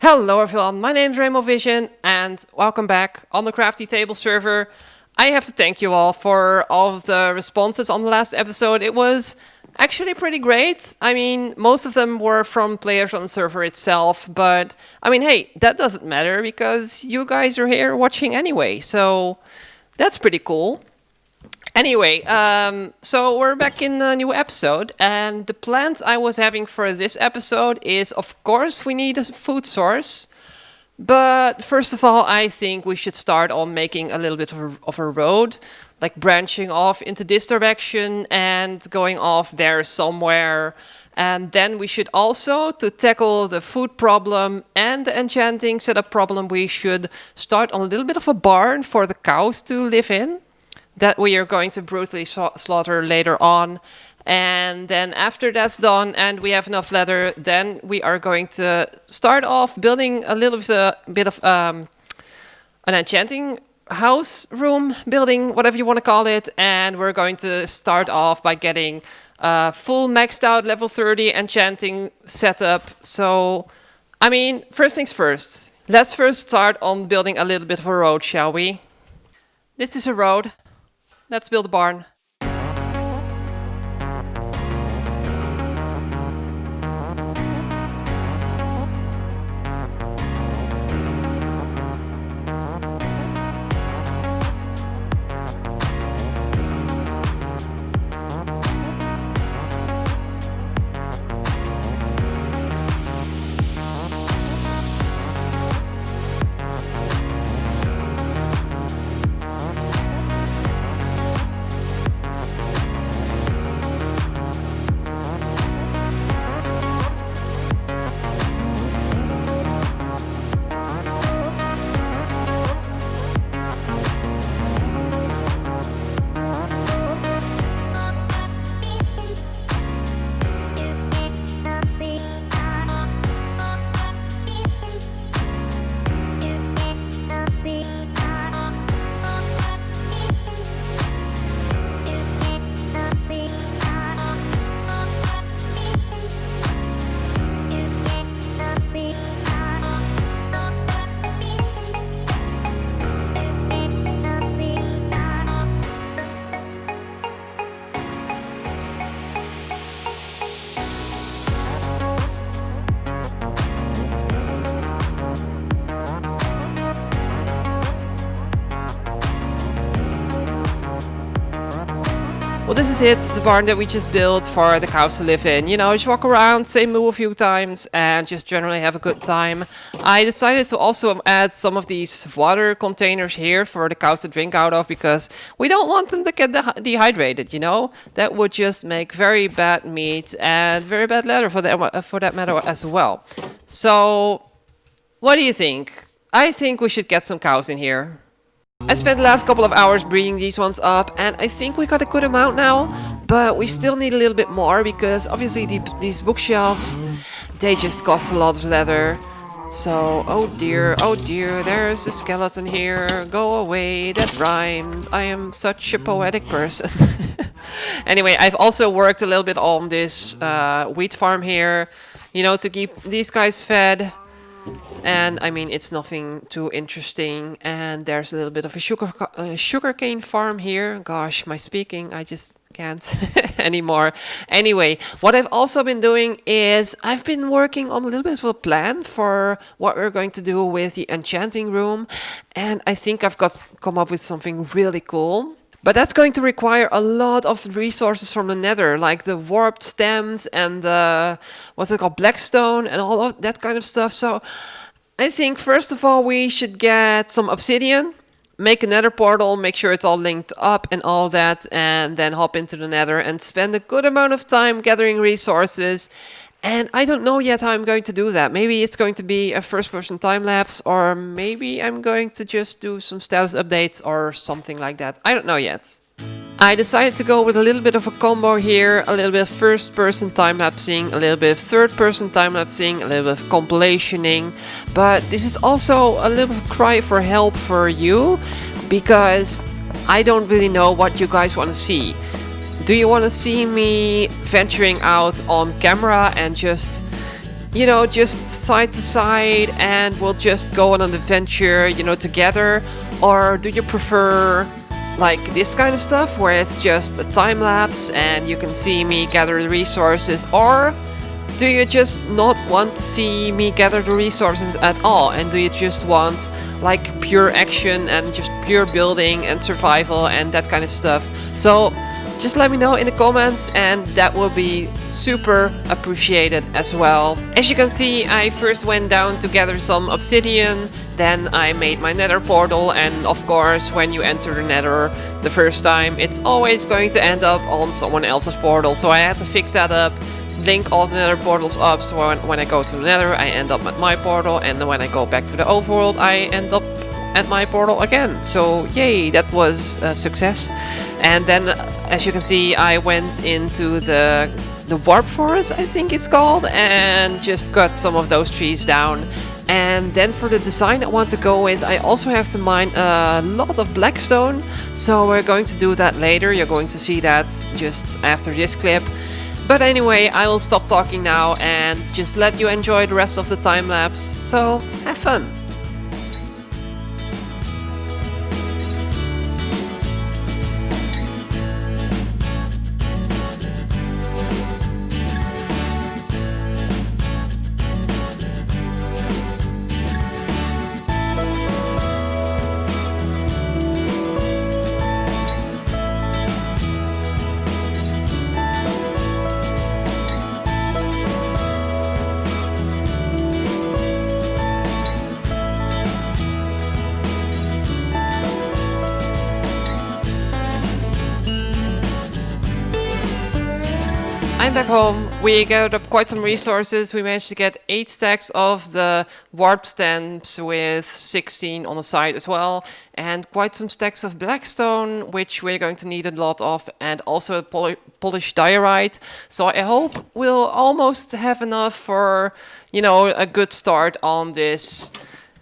Hello everyone, my name is Rainbow Vision and welcome back on the Crafty table server. I have to thank you all for all of the responses on the last episode. It was actually pretty great. I mean, most of them were from players on the server itself, but I mean, hey, that doesn't matter because you guys are here watching anyway, so that's pretty cool. Anyway, so we're back in a new episode, and the plans I was having for this episode is, of course, we need a food source. But first of all, I think we should start on making a little bit of a road, like branching off into this direction and going off there somewhere. And then we should also, to tackle the food problem and the enchanting setup problem, we should start on a little bit of a barn for the cows to live in that we are going to brutally slaughter later on. And then after that's done and we have enough leather, then we are going to start off building a little bit of an enchanting house, room, building, whatever you want to call it. And we're going to start off by getting a full maxed out level 30 enchanting setup. So, I mean, first things first. Let's first start on building a little bit of a road, shall we? This is a road. Let's build a barn. Well, this is it, the barn that we just built for the cows to live in. You know, just walk around, say moo a few times, and just generally have a good time. I decided to also add some of these water containers here for the cows to drink out of, because we don't want them to get dehydrated, you know? That would just make very bad meat and very bad leather for that matter as well. So, what do you think? I think we should get some cows in here. I spent the last couple of hours breeding these ones up, and I think we got a good amount now, but we still need a little bit more because obviously these bookshelves, they just cost a lot of leather. So, oh dear, there's a skeleton here. Go away, that rhymed. I am such a poetic person. Anyway, I've also worked a little bit on this wheat farm here, you know, to keep these guys fed. And I mean, it's nothing too interesting. And there's a little bit of a sugarcane farm here. Gosh, my speaking, I just can't anymore. Anyway, what I've also been doing is I've been working on a little bit of a plan for what we're going to do with the enchanting room. And I think I've come up with something really cool. But that's going to require a lot of resources from the Nether, like the warped stems and the, what's it called, blackstone and all of that kind of stuff. So I think first of all we should get some obsidian, make a Nether portal, make sure it's all linked up and all that, and then hop into the Nether and spend a good amount of time gathering resources. And I don't know yet how I'm going to do that. Maybe it's going to be a first-person time-lapse, or maybe I'm going to just do some status updates or something like that. I don't know yet. I decided to go with a little bit of a combo here, a little bit of first-person time-lapsing, a little bit of third-person time-lapsing, a little bit of compilationing. But this is also a little cry for help for you, because I don't really know what you guys want to see. Do you want to see me venturing out on camera and just you know, just side to side and we'll just go on an adventure, you know, together? Or do you prefer like this kind of stuff where it's just a time lapse and you can see me gather the resources? Or do you just not want to see me gather the resources at all? And do you just want like pure action and just pure building and survival and that kind of stuff? So just let me know in the comments and that will be super appreciated as well. As you can see, I first went down to gather some obsidian, then I made my nether portal, and of course when you enter the nether the first time, it's always going to end up on someone else's portal. So I had to fix that up, link all the nether portals up, so when I go to the nether I end up at my portal, and then when I go back to the overworld I end up at my portal again. So yay, that was a success. And then as you can see, I went into the warp forest, I think it's called, and just cut some of those trees down. And then for the design I want to go with, I also have to mine a lot of blackstone, so we're going to do that later. You're going to see that just after this clip. But anyway, I will stop talking now and just let you enjoy the rest of the time lapse. So have fun! I'm back home. We gathered up quite some resources. We managed to get 8 stacks of the warp stamps with 16 on the side as well, and quite some stacks of blackstone, which we're going to need a lot of, and also polished diorite. So I hope we'll almost have enough for, you know, a good start on this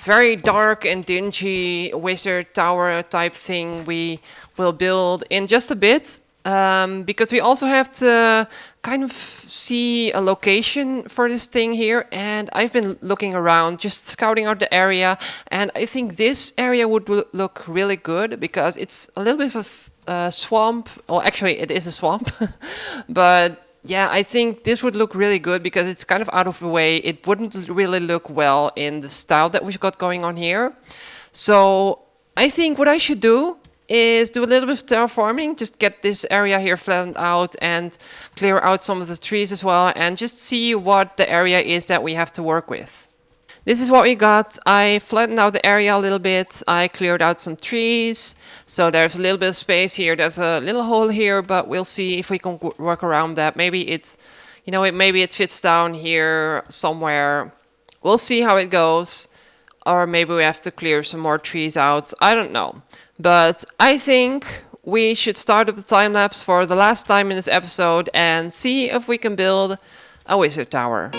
very dark and dingy wizard tower type thing we will build in just a bit. Because we also have to kind of see a location for this thing here, and I've been looking around, just scouting out the area, and I think this area would look really good because it's a little bit of a swamp. Well, actually it is a swamp, but yeah, I think this would look really good because it's kind of out of the way. It wouldn't really look well in the style that we've got going on here. So I think what I should do is do a little bit of terraforming, just get this area here flattened out and clear out some of the trees as well, and just see what the area is that we have to work with. This is what we got. I flattened out the area a little bit. I cleared out some trees, so there's a little bit of space here. There's a little hole here, but we'll see if we can work around that. Maybe it's, you know, maybe it fits down here somewhere. We'll see how it goes. Or maybe we have to clear some more trees out. I don't know. But I think we should start up the time lapse for the last time in this episode and see if we can build a wizard tower.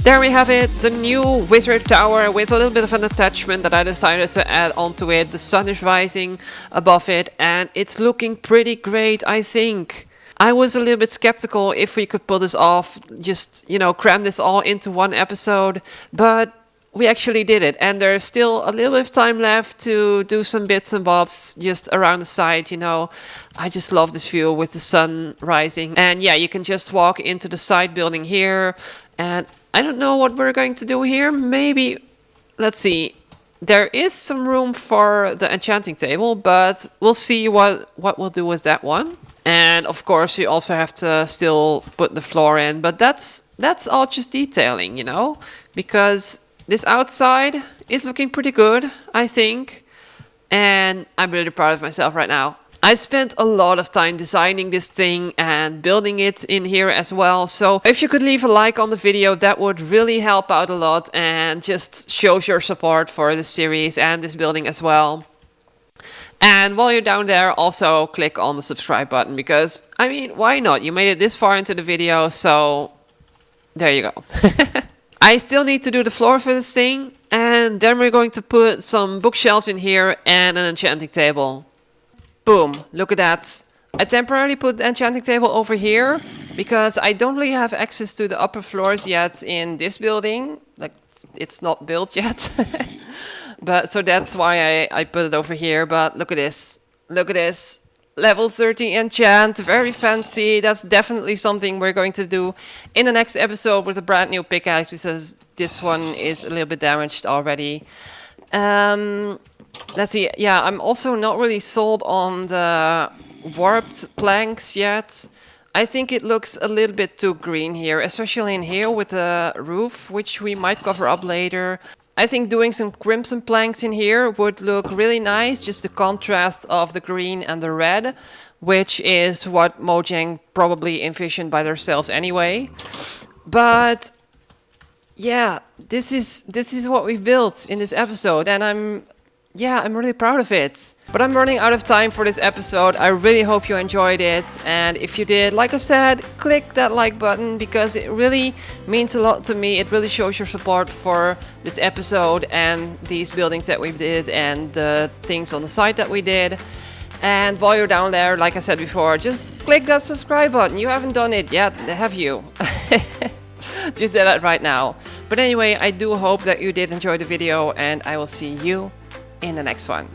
There we have it, the new wizard tower with a little bit of an attachment that I decided to add onto it. The sun is rising above it and it's looking pretty great, I think. I was a little bit skeptical if we could pull this off, just, you know, cram this all into one episode, but we actually did it, and there's still a little bit of time left to do some bits and bobs just around the side, you know. I just love this view with the sun rising. And yeah, you can just walk into the side building here, and I don't know what we're going to do here. Maybe, let's see. There is some room for the enchanting table, but we'll see what we'll do with that one. And of course, you also have to still put the floor in, but that's all just detailing, you know, because this outside is looking pretty good, I think, and I'm really proud of myself right now. I spent a lot of time designing this thing and building it in here as well, so if you could leave a like on the video, that would really help out a lot and just shows your support for this series and this building as well. And while you're down there, also click on the subscribe button, because, I mean, why not? You made it this far into the video, so there you go. I still need to do the floor for this thing, and then we're going to put some bookshelves in here and an enchanting table. Boom, look at that. I temporarily put the enchanting table over here because I don't really have access to the upper floors yet in this building. Like, it's not built yet. But so that's why I put it over here. But look at this. Look at this. Level 30 enchant, very fancy. That's definitely something we're going to do in the next episode with a brand new pickaxe, because this one is a little bit damaged already. Let's see. Yeah, I'm also not really sold on the warped planks yet. I think it looks a little bit too green here, especially in here with the roof, which we might cover up later. I think doing some crimson planks in here would look really nice, just the contrast of the green and the red, which is what Mojang probably envisioned by themselves anyway. But yeah, this is what we've built in this episode, and I'm really proud of it. But I'm running out of time for this episode. I really hope you enjoyed it. And if you did, like I said, click that like button, because it really means a lot to me. It really shows your support for this episode and these buildings that we did and the things on the site that we did. And while you're down there, like I said before, just click that subscribe button. You haven't done it yet, have you? Just do that right now. But anyway, I do hope that you did enjoy the video, and I will see you in the next one.